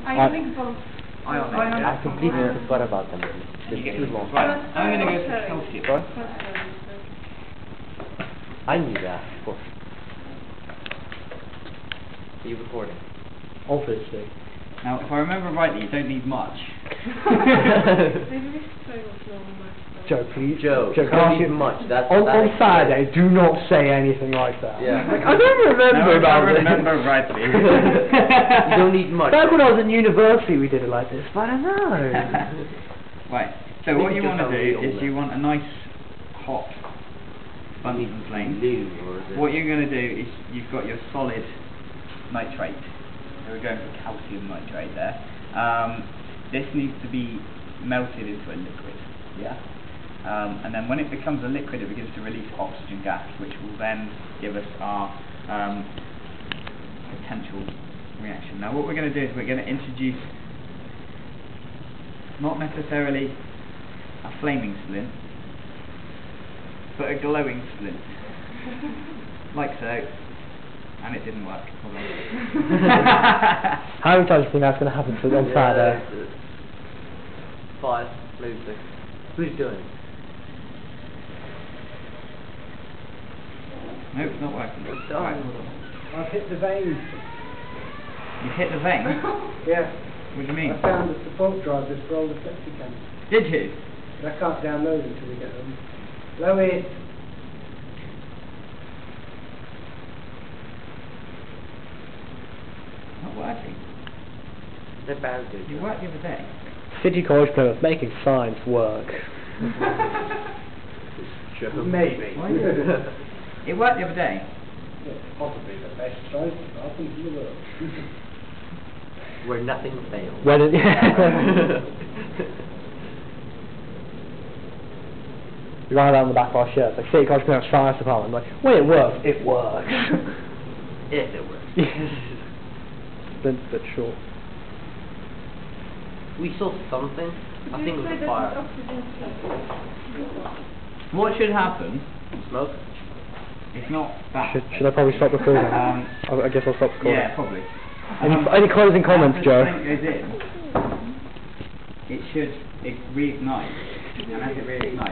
Ionic bombs. I completely forgot about them. It's too long. Right, I'm going to go for calcium. Sorry? I knew that, of course. Are you recording? Obviously. Now, if I remember rightly, you don't need much. Joe, please. Joe, Joe, don't need much. That's on that Saturday, do not say anything like that. Yeah. Like, I don't remember about I this. remember rightly. You don't need much. Back when I was in university, we did it like this, but I don't know. Right, so what you want to do is you want a nice hot Bunsen flame. What you're going to do is you've got your solid nitrate. So we're going for calcium nitrate there. This needs to be melted into a liquid. Yeah. And then when it becomes a liquid, it begins to release oxygen gas, which will then give us our potential reaction. Now what we're going to do is we're going to introduce not necessarily a flaming splint, but a glowing splint, like so, and it didn't work. How many times do you think that's going to happen to on Saturday? 5, maybe 6. Who's doing it? No, it's not working. It's done. Right, hold on. I've hit the vein. You hit the vein? Yeah. What do you mean? I found the support drivers for all the flexi cams. Did you? But I can't download them until we get them. Lois! Not working. They're bad, dude. You worked the other day. City College Plymouth making science work. Maybe. Why it worked the other day. Yeah, possibly the best choice, I think you will. Where nothing fails. When it, we ran out on the back of our shirts, like City College Plymouth Science Department, like, when it works, it works. If it works. Splint but short. We saw something. I think it was a fire. What should happen? Smoke? It's not that. Should I probably stop recording? I guess I'll stop recording. Yeah, probably. Any closing comments, as Joe? the splint goes in, it should reignite, and as it reignites,